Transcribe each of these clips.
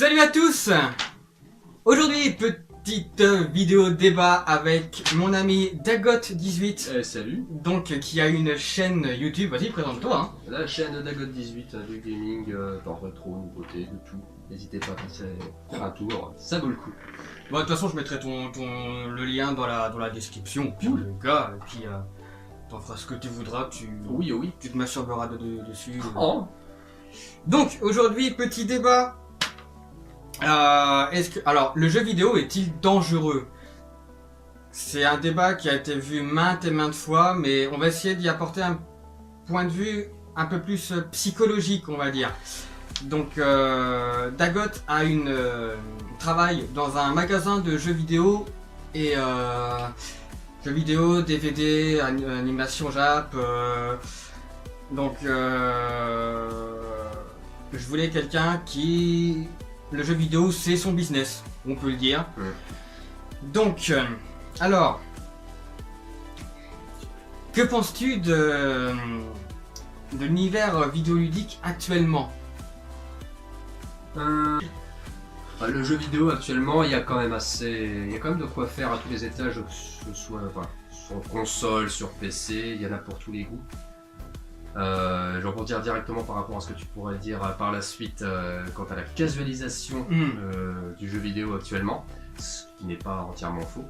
Salut à tous. Aujourd'hui, petite vidéo débat avec mon ami Dagot18. Salut. Donc, qui a une chaîne YouTube. Vas-y, présente-toi. Hein. La chaîne Dagot18 du gaming, par rétro, nouveauté, de tout. N'hésitez pas à passer faire un tour, ça vaut le coup. Bon, de toute façon, je mettrai le lien dans la description. Puis le gars, et puis t'en feras ce que tu voudras. Oui. Tu te masturberas dessus. Oh. Donc, aujourd'hui, petit débat. Alors, le jeu vidéo est-il dangereux? C'est un débat qui a été vu maintes et maintes fois, mais on va essayer d'y apporter un point de vue un peu plus psychologique, on va dire. Donc, Dagot a travaille dans un magasin de jeux vidéo et jeux vidéo, DVD, animation Jap. Donc, je voulais quelqu'un qui... Le jeu vidéo, c'est son business, on peut le dire. Donc, alors, que penses-tu de l'univers vidéoludique actuellement? Le jeu vidéo actuellement, il y a quand même de quoi faire à tous les étages, que ce soit sur console, sur PC, il y en a pour tous les goûts. Je vais rebondir directement par rapport à ce que tu pourrais dire par la suite quant à la casualisation du jeu vidéo actuellement, ce qui n'est pas entièrement faux.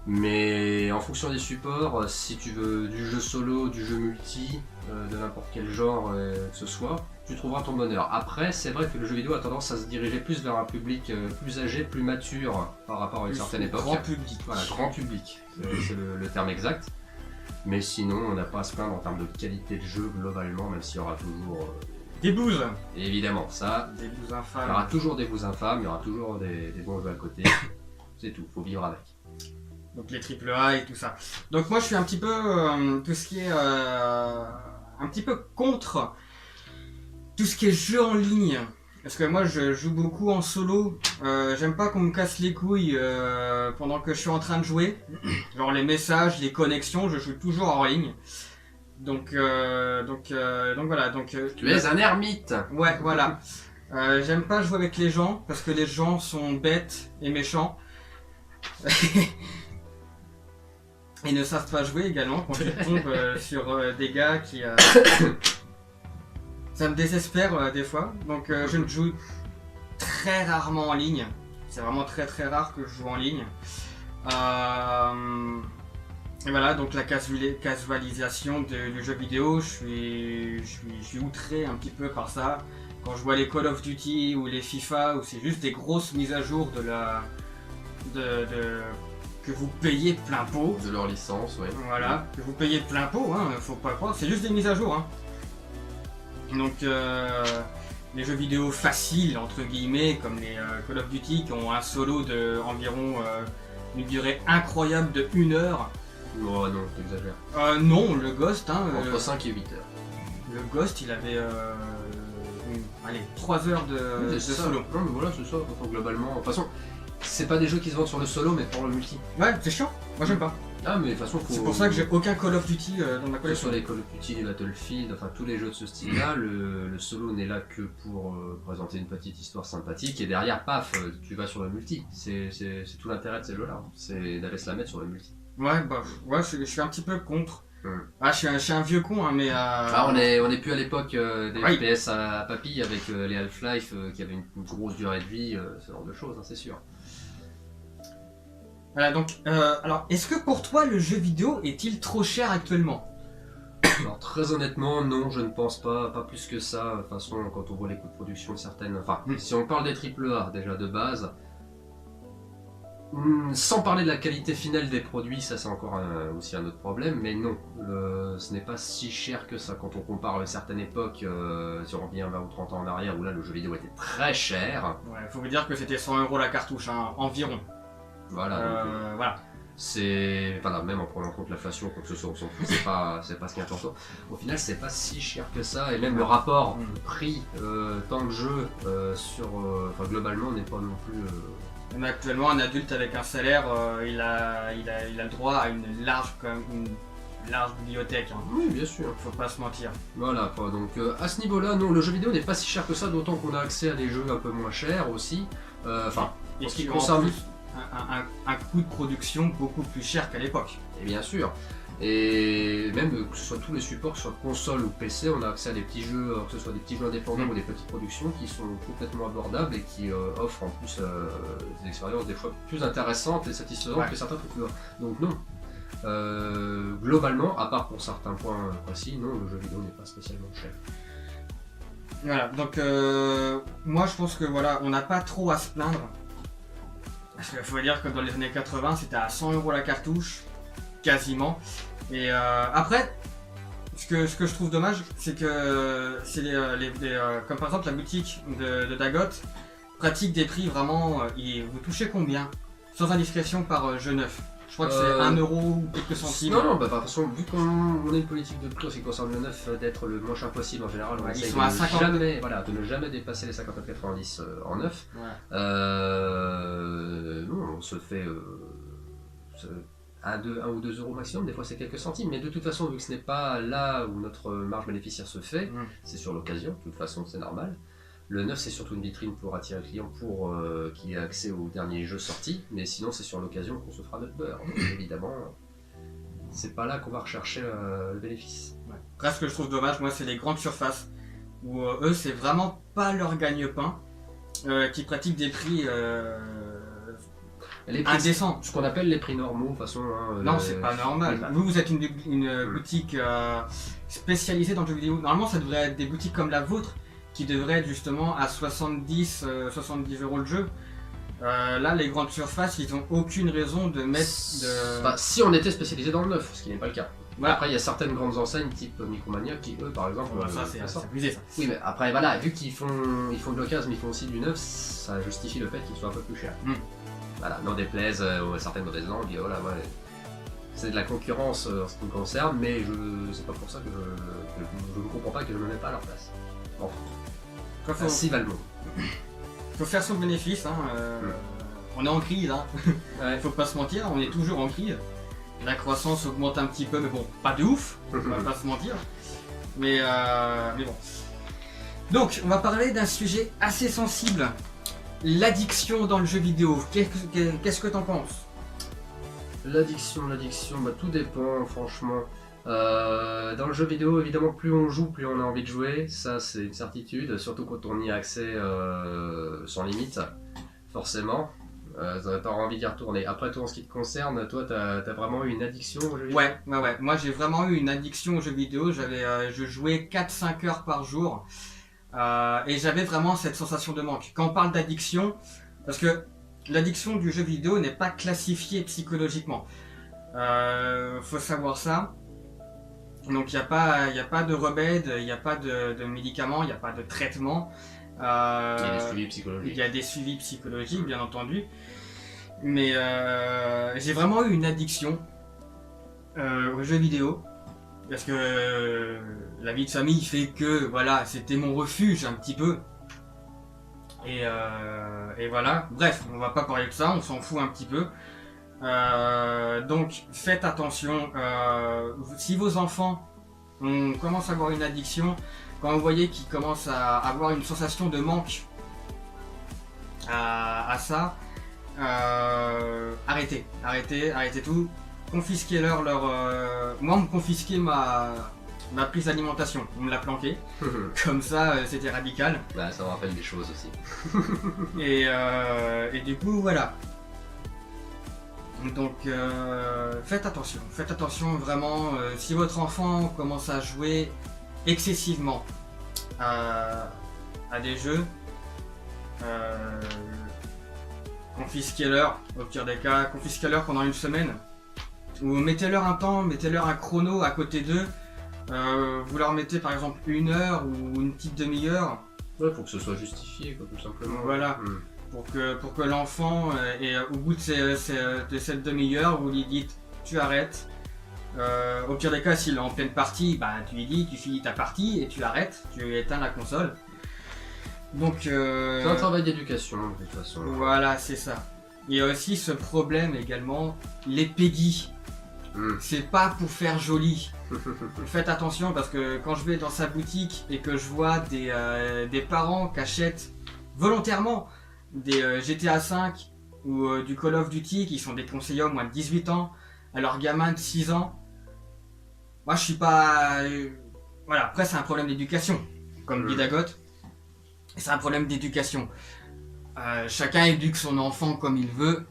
Mais en fonction des supports, si tu veux du jeu solo, du jeu multi, de n'importe quel genre que ce soit, tu trouveras ton bonheur. Après, c'est vrai que le jeu vidéo a tendance à se diriger plus vers un public plus âgé, plus mature par rapport à une certaine époque. Grand public. Voilà, grand public, c'est le terme exact. Mais sinon, on n'a pas à se plaindre en termes de qualité de jeu globalement, même s'il y aura toujours... Des bouses. Évidemment, ça... Des bouses Il y infâmes. aura toujours des bouses infâmes, il y aura toujours des bons jeux à côté. C'est tout, faut vivre avec. Donc les AAA et tout ça. Donc moi je suis un petit peu tout ce qui est un petit peu contre tout ce qui est jeu en ligne. Parce que moi je joue beaucoup en solo. J'aime pas qu'on me casse les couilles pendant que je suis en train de jouer. Genre les messages, les connexions, je joue toujours en ligne. Donc voilà. Tu es un ermite. Ouais, voilà. J'aime pas jouer avec les gens parce que les gens sont bêtes et méchants. Et ne savent pas jouer également quand ils tombent sur des gars qui... Ça me désespère des fois. Donc je ne joue très rarement en ligne. C'est vraiment très rare que je joue en ligne. Et voilà, donc la casualisation du jeu vidéo, je suis outré un petit peu par ça. Quand je vois les Call of Duty ou les FIFA, où c'est juste des grosses mises à jour que vous payez plein pot. De leur licence, ouais. Voilà, que vous payez plein pot, hein, faut pas croire, c'est juste des mises à jour. Hein. Donc les jeux vidéo faciles, entre guillemets, comme les Call of Duty, qui ont un solo de environ une durée incroyable de 1 heure. Oh non, t'exagères. Non, le Ghost, hein, entre 5 et 8 heures. Le Ghost, il avait 3 heures de solo. Non mais voilà, c'est ça, enfin, globalement. De toute façon, c'est pas des jeux qui se vendent sur le solo, mais pour le multi. Ouais, c'est chiant, moi j'aime pas. Ah mais de toute façon, faut... C'est pour ça que j'ai aucun Call of Duty dans ma Que ce collection. soit les Call of Duty, les Battlefield, enfin tous les jeux de ce style-là, le solo n'est là que pour présenter une petite histoire sympathique et derrière, paf, tu vas sur le multi. C'est tout l'intérêt de ces jeux-là, c'est d'aller se la mettre sur le multi. Ouais, bah, ouais, je suis un petit peu contre. Ah, je suis un vieux con, hein, mais... Ah, on est plus à l'époque des Oui. FPS à papy avec les Half-Life qui avaient une grosse durée de vie, ce genre de choses, hein, c'est sûr. Voilà, donc, alors, est-ce que pour toi, le jeu vidéo est-il trop cher actuellement? Alors très honnêtement, non, je ne pense pas plus que ça. De toute façon, quand on voit les coûts de production de certaines... Enfin, si on parle des AAA déjà de base, sans parler de la qualité finale des produits, ça c'est encore aussi un autre problème, mais non, ce n'est pas si cher que ça quand on compare à certaines époques, si on revient 20 ou 30 ans en arrière, où là le jeu vidéo était très cher. Ouais, faut vous dire que c'était 100 € la cartouche, hein, environ. Voilà. Voilà. C'est... Enfin, même en prenant en compte l'inflation, quoi que ce soit, on s'en fout, c'est pas ce qui est important. Au final, c'est pas si cher que ça, et même le rapport prix, temps de jeu, enfin, globalement, n'est pas non plus... Mais actuellement, un adulte avec un salaire, il a le droit à une large, quand même, large bibliothèque, hein. Oui, bien sûr. Faut pas se mentir. Voilà, quoi. Donc à ce niveau-là, non, le jeu vidéo n'est pas si cher que ça, d'autant qu'on a accès à des jeux un peu moins chers aussi. Enfin, Et en ce qui qui ont en concerne. plus un coût de production beaucoup plus cher qu'à l'époque. Et bien sûr. Et même que ce soit tous les supports, que ce soit console ou PC, on a accès à des petits jeux, que ce soit des petits jeux indépendants ou des petites productions qui sont complètement abordables et qui offrent en plus des expériences des fois plus intéressantes et satisfaisantes que certains trucs. Donc non. Globalement, à part pour certains points précis, non, le jeu vidéo n'est pas spécialement cher. Voilà, donc moi je pense que voilà, on n'a pas trop à se plaindre. Parce qu'il faut dire que dans les années 80, c'était à 100 € la cartouche, quasiment. Et après, ce que je trouve dommage, c'est que c'est comme par exemple la boutique de Dagot pratique des prix vraiment. Vous touchez combien sans indiscrétion par jeu neuf? Je crois que c'est 1 € ou quelques centimes. Non, bah de toute façon, vu qu'on a une politique de prix en ce qui concerne le neuf d'être le moins cher possible en général, on essaie de ne jamais dépasser les 59,90 en neuf. Ouais. Non, on se fait 1 ou 2 € maximum, des fois c'est quelques centimes, mais de toute façon, vu que ce n'est pas là où notre marge bénéficiaire se fait, c'est sur l'occasion, de toute façon c'est normal. Le neuf c'est surtout une vitrine pour attirer le client pour qu'il ait accès aux derniers jeux sortis, mais sinon c'est sur l'occasion qu'on se fera notre beurre. Donc, évidemment, c'est pas là qu'on va rechercher le bénéfice. Ouais. Après, ce que je trouve dommage, moi, c'est les grandes surfaces où eux, c'est vraiment pas leur gagne-pain, qui pratiquent des prix indécents. Ce qu'on appelle les prix normaux, de toute façon. Non, c'est pas normal. Vous êtes une boutique spécialisée dans le jeu vidéo. Normalement, ça devrait être des boutiques comme la vôtre, qui devrait être justement à 70 € le jeu. Là, les grandes surfaces, ils n'ont aucune raison de mettre de... Bah, si on était spécialisé dans le neuf, ce qui n'est pas le cas. Voilà. Après, il y a certaines grandes enseignes, type Micromania, qui eux, par exemple... ça, c'est abusé, ça. Oui, mais après, voilà, vu qu'ils font de l'occasion, mais ils font aussi du neuf, ça justifie le fait qu'ils soient un peu plus chers. Voilà, n'en déplaise certaines mauvaises langues, voilà, ouais. C'est de la concurrence en ce qui me concerne, mais c'est pas pour ça que je ne comprends pas que je ne me mets pas à leur place. Bon. Si Valmont. Faut faire son bénéfice, hein. On est en crise, hein. Ouais. Faut pas se mentir, on est toujours en crise. La croissance augmente un petit peu, mais bon, pas de ouf, on va pas se mentir. Mais bon. Donc, on va parler d'un sujet assez sensible. L'addiction dans le jeu vidéo. Qu'est-ce que t'en penses? L'addiction, bah, tout dépend, franchement. Dans le jeu vidéo, évidemment, plus on joue, plus on a envie de jouer, ça c'est une certitude, surtout quand on y a accès sans limite, forcément. T'auras envie d'y retourner. Après, toi, en ce qui te concerne, toi, t'as vraiment eu une addiction au jeu vidéo? Ouais. Moi, j'ai vraiment eu une addiction aux jeux vidéo. Je jouais 4-5 heures par jour. Et j'avais vraiment cette sensation de manque. Quand on parle d'addiction, parce que l'addiction du jeu vidéo n'est pas classifiée psychologiquement. Faut savoir ça. Donc il n'y a pas de remède, il n'y a pas de médicaments, il n'y a pas de traitement. Il y a des suivis psychologiques. Il y a des suivis psychologiques, bien entendu. Mais j'ai vraiment eu une addiction aux jeux vidéo. Parce que la vie de famille fait que voilà, c'était mon refuge un petit peu. Et voilà. Bref, on va pas parler de ça, on s'en fout un petit peu. Donc faites attention, si vos enfants commencent à avoir une addiction, quand vous voyez qu'ils commencent à avoir une sensation de manque à ça, arrêtez tout, confisquez-leur moi on me confisquait ma prise d'alimentation, on me l'a planqué, comme ça c'était radical. Bah, ça me rappelle des choses aussi. et du coup voilà. Donc faites attention vraiment, si votre enfant commence à jouer excessivement à des jeux, confisquez-leur, au pire des cas, confisquez-leur pendant une semaine, ou mettez-leur un temps, mettez-leur un chrono à côté d'eux, vous leur mettez par exemple 1 heure ou une petite demi-heure. Ouais, pour que ce soit justifié, quoi, tout simplement. Voilà. Pour que l'enfant, au bout de cette demi-heure, vous lui dites tu arrêtes. Au pire des cas, s'il est en pleine partie, bah, tu lui dis tu finis ta partie et tu arrêtes, tu éteins la console. Donc c'est un travail d'éducation de toute façon. Voilà, c'est ça. Il y a aussi ce problème également, les PEGI. C'est pas pour faire joli. Faites attention parce que quand je vais dans sa boutique et que je vois des parents qui achètent volontairement des GTA V ou du Call of Duty qui sont déconseillés au moins de 18 ans à leurs gamins de 6 ans, moi je suis pas... voilà, après c'est un problème d'éducation, comme dit Dagot. C'est un problème d'éducation. Chacun éduque son enfant comme il veut.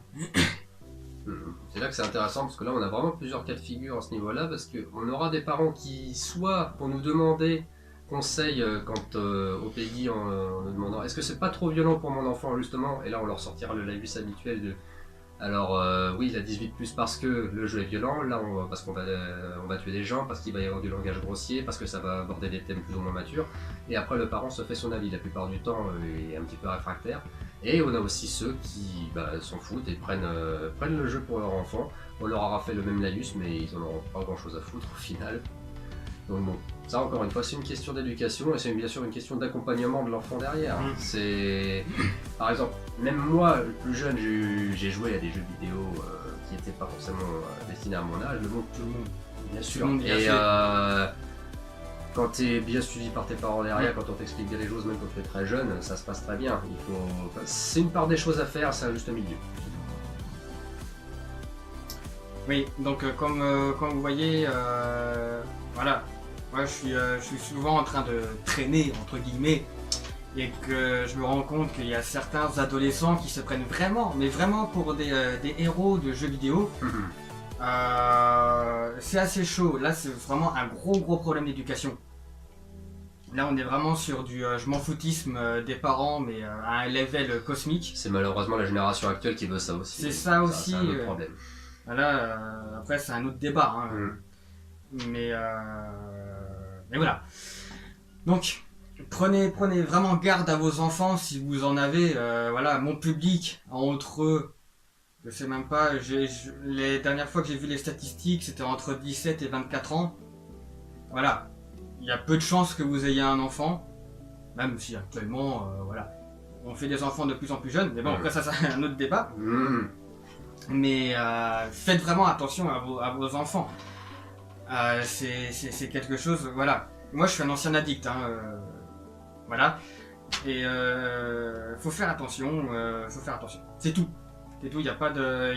C'est là que c'est intéressant parce que là on a vraiment plusieurs cas de figure à ce niveau-là parce qu'on aura des parents qui soit pour nous demander conseil quant au pays en nous demandant est-ce que c'est pas trop violent pour mon enfant justement, et là on leur sortira le laïus habituel de alors oui il a 18 plus parce que le jeu est violent, là parce qu'on va tuer des gens, parce qu'il va y avoir du langage grossier, parce que ça va aborder des thèmes plus ou moins matures, et après le parent se fait son avis, la plupart du temps est un petit peu réfractaire. Et on a aussi ceux qui s'en foutent et prennent le jeu pour leur enfant. On leur aura fait le même laïus, mais ils n'en auront pas grand chose à foutre au final. Donc bon, ça encore une fois, c'est une question d'éducation et c'est bien sûr une question d'accompagnement de l'enfant derrière. C'est, par exemple, même moi, le plus jeune, j'ai joué à des jeux vidéo qui n'étaient pas forcément destinés à mon âge. Le monde, tout le monde, bien sûr. Et quand tu es bien suivi par tes parents derrière, quand on t'explique bien les choses, même quand tu es très jeune, ça se passe très bien. C'est une part des choses à faire, c'est un juste milieu. Oui, donc comme vous voyez, voilà, moi je suis souvent en train de traîner, entre guillemets, et que je me rends compte qu'il y a certains adolescents qui se prennent vraiment, mais vraiment pour des héros de jeux vidéo. C'est assez chaud. Là, c'est vraiment un gros problème d'éducation. Là, on est vraiment sur du je m'en foutisme des parents, mais à un level cosmique. C'est malheureusement la génération actuelle qui veut ça aussi. C'est ça aussi. C'est un autre problème. Là, après, c'est un autre débat. Hein. Mais voilà. Donc, prenez vraiment garde à vos enfants si vous en avez. Voilà, mon public, entre eux. Je sais même pas, les dernières fois que j'ai vu les statistiques, c'était entre 17 et 24 ans. Voilà, il y a peu de chances que vous ayez un enfant, même si actuellement, voilà, on fait des enfants de plus en plus jeunes, mais bon, après ça c'est un autre débat. Mais faites vraiment attention à vos enfants. C'est quelque chose, voilà. Moi je suis un ancien addict, hein, voilà. Et faut faire attention, c'est tout. Et tout, il n'y a pas de,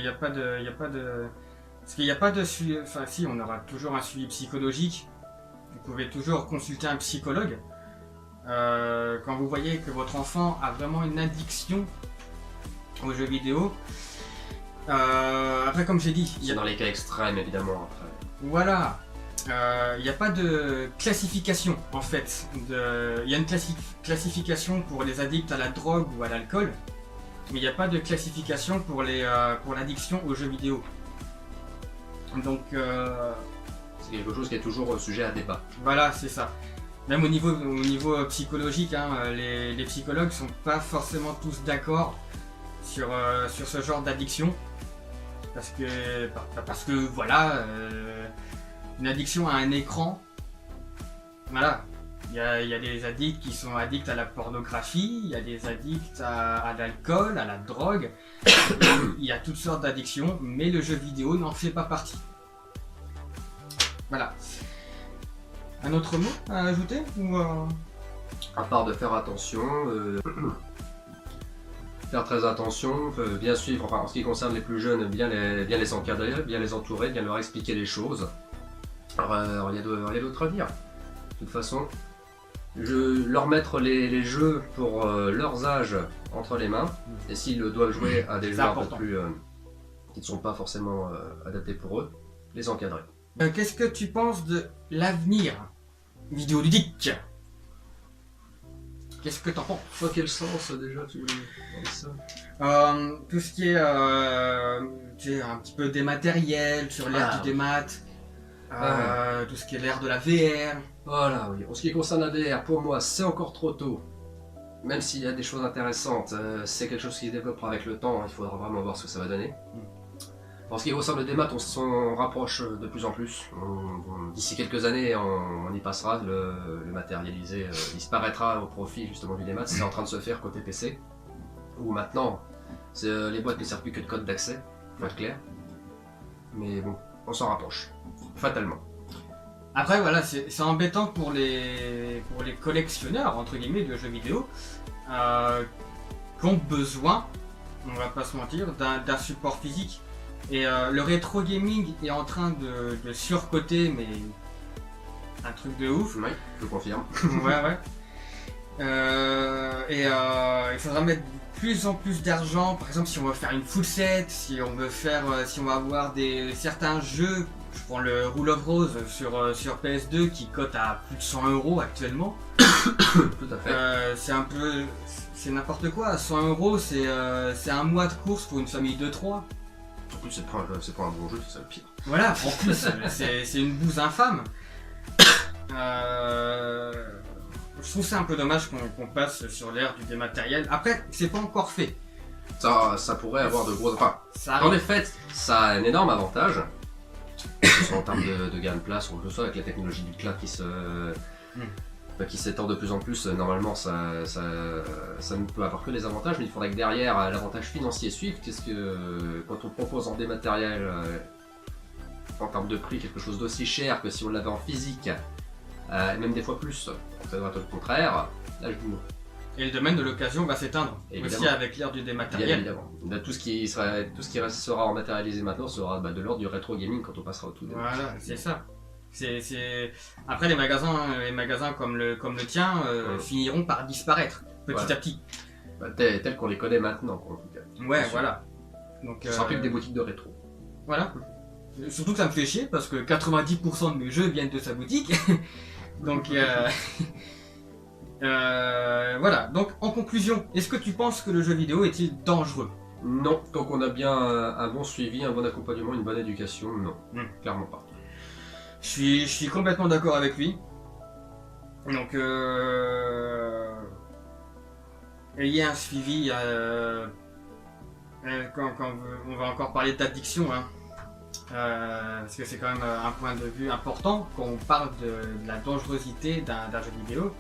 parce qu'il n'y a pas de suivi, enfin si, on aura toujours un suivi psychologique. Vous pouvez toujours consulter un psychologue. Quand vous voyez que votre enfant a vraiment une addiction aux jeux vidéo. Après, comme j'ai dit, c'est dans les cas extrêmes évidemment. Après. Voilà. Il n'y a pas de classification en fait. Il y a une classification pour les addicts à la drogue ou à l'alcool. Mais il n'y a pas de classification pour l'addiction aux jeux vidéo. Donc c'est quelque chose qui est toujours sujet à débat. Voilà, c'est ça. Même au niveau psychologique, hein, les psychologues sont pas forcément tous d'accord sur ce genre d'addiction. Parce que voilà, une addiction à un écran, voilà. Il y a des addicts qui sont addicts à la pornographie, il y a des addicts à l'alcool, à la drogue. Il y a toutes sortes d'addictions, mais le jeu vidéo n'en fait pas partie. Voilà. Un autre mot à ajouter ou À part de faire attention, faire très attention, bien suivre, enfin en ce qui concerne les plus jeunes, bien les encadrer, bien les entourer, bien leur expliquer les choses. Alors il y a d'autres à dire. De toute façon, leur mettre les jeux pour leurs âges entre les mains, et s'ils doivent jouer à des jeux un peu plus qui ne sont pas forcément adaptés pour eux, les encadrer. Qu'est-ce que tu penses de l'avenir vidéoludique? Qu'est-ce que t'en penses? Dans quel sens déjà tu dis ça? Tout ce qui est tu sais, un petit peu dématériel, sur l'ère du démat, tout ce qui est l'ère de la VR. Voilà, oui. En ce qui concerne la VR, pour moi, c'est encore trop tôt. Même s'il y a des choses intéressantes, c'est quelque chose qui se développera avec le temps, il faudra vraiment voir ce que ça va donner. En ce qui concerne le démat, on s'en rapproche de plus en plus. D'ici quelques années, on y passera, le matérialisé disparaîtra au profit justement du démat. C'est en train de se faire côté PC, où maintenant, les boîtes ne servent plus que de code d'accès, pour être clair. Mais bon, on s'en rapproche, fatalement. Après voilà, c'est embêtant pour les collectionneurs entre guillemets de jeux vidéo qui ont besoin, on va pas se mentir, d'un support physique. Et le rétro gaming est en train de surcoter, mais un truc de ouf. Oui, je confirme. Ouais. Il faudra mettre de plus en plus d'argent. Par exemple, si on veut faire une full set, si on va avoir certains jeux. Je prends le Rule of Rose sur PS2 qui cote à plus de 100 € actuellement. Tout à fait. C'est n'importe quoi. 100 €, c'est un mois de course pour une famille de 3. En plus, c'est pas un bon jeu, c'est ça le pire. Voilà, en plus, c'est une bouse infâme. Je trouve ça un peu dommage qu'on passe sur l'ère du dématériel. Après, c'est pas encore fait. Ça pourrait avoir de gros... Enfin, en effet, ça a un énorme avantage. Que ce soit en termes de gain de place ou que ce soit avec la technologie du cloud qui s'étend de plus en plus. Normalement, ça ne peut avoir que des avantages, mais il faudrait que derrière l'avantage financier suive. Qu'est-ce que quand on propose en dématériel en termes de prix quelque chose d'aussi cher que si on l'avait en physique, et même des fois plus, ça doit être le contraire. Là, je dis non. Et le domaine de l'occasion va s'éteindre aussi avec l'ère du dématériel. Bien évidemment. Tout ce qui sera en matérialisé maintenant sera de l'ordre du rétro gaming quand on passera au tout début. Voilà, c'est ça. Après, les magasins comme le tien finiront par disparaître petit à petit. Tel qu'on les connaît maintenant, en tout cas. Ouais, voilà. Donc, ce sera plus que des boutiques de rétro. Voilà. Surtout que ça me fait chier parce que 90% de mes jeux viennent de sa boutique. Donc, voilà. Donc, en conclusion, est-ce que tu penses que le jeu vidéo est-il dangereux? Non, tant qu'on a bien un bon suivi, un bon accompagnement, une bonne éducation, non. Clairement pas. Je suis complètement d'accord avec lui. Donc, ayez un suivi. Quand on va encore parler d'addiction, hein. Parce que c'est quand même un point de vue important quand on parle de la dangerosité d'un jeu vidéo.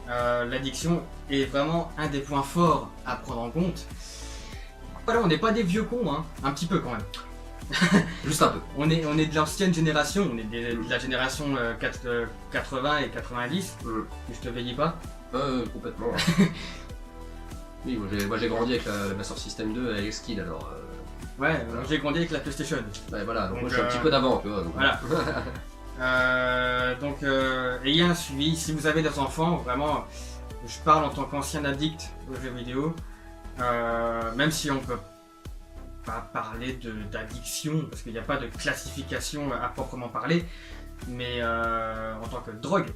L'addiction est vraiment un des points forts à prendre en compte. Voilà, on n'est pas des vieux cons, hein. Un petit peu quand même. Juste un peu. On est de l'ancienne génération, on est de la génération 80 et 90. Je te veillis pas? Complètement. Oui, moi j'ai grandi avec la Master System 2 avec Skill alors. Ouais, voilà. J'ai grandi avec la PlayStation. Ouais, voilà, donc moi je suis un petit peu d'avant, tu vois. Donc... Voilà. Ayez un suivi. Si vous avez des enfants, vraiment, je parle en tant qu'ancien addict aux jeux vidéo. Même si on peut pas parler d'addiction, parce qu'il n'y a pas de classification à proprement parler, mais en tant que drogue,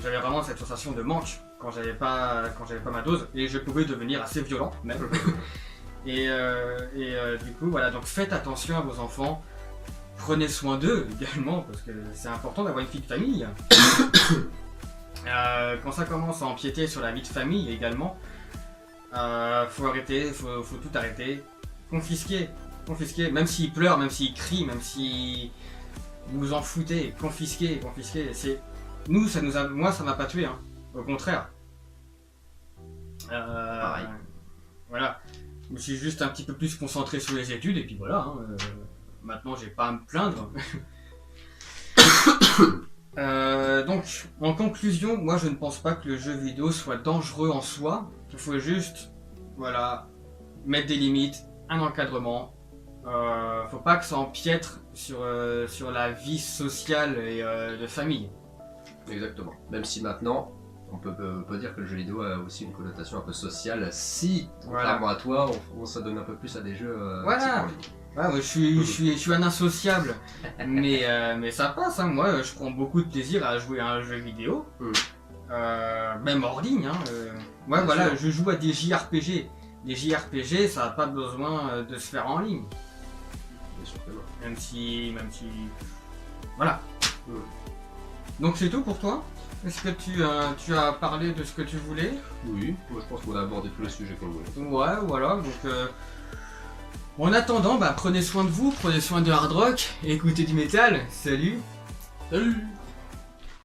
j'avais vraiment cette sensation de manque quand j'avais pas ma dose, et je pouvais devenir assez violent même. Et du coup, voilà, donc faites attention à vos enfants, prenez soin d'eux également, parce que c'est important d'avoir une vie de famille. Quand ça commence à empiéter sur la vie de famille également, faut arrêter, faut tout arrêter. Confisquer, même s'ils pleurent, même s'ils crient, même si vous vous en foutez, confisquer. Nous, moi, ça m'a pas tué, hein. Au contraire. Pareil. Voilà. Je me suis juste un petit peu plus concentré sur les études et puis voilà. Hein. Maintenant, j'ai pas à me plaindre. Donc, en conclusion, moi, je ne pense pas que le jeu vidéo soit dangereux en soi. Il faut juste, voilà, mettre des limites. Un encadrement, faut pas que ça empiètre sur la vie sociale et de famille. Exactement. Même si maintenant, on peut dire que le jeu vidéo a aussi une connotation un peu sociale, si, contrairement à toi, on se donne un peu plus à des jeux. Voilà. Ouais, moi, je suis un insociable, mais ça passe. Hein. Moi, je prends beaucoup de plaisir à jouer à un jeu vidéo, même hors ligne. Hein. Ouais, voilà, sûr. Je joue à des JRPG. Les JRPG, ça n'a pas besoin de se faire en ligne. Bien sûr que non. Même si... Voilà. Donc c'est tout pour toi? Est-ce que tu as parlé de ce que tu voulais? Oui, moi je pense qu'on a abordé tous les sujets qu'on voulait. Ouais, voilà. Donc, en attendant, prenez soin de vous, prenez soin de hard rock, et écoutez du métal. Salut! Salut!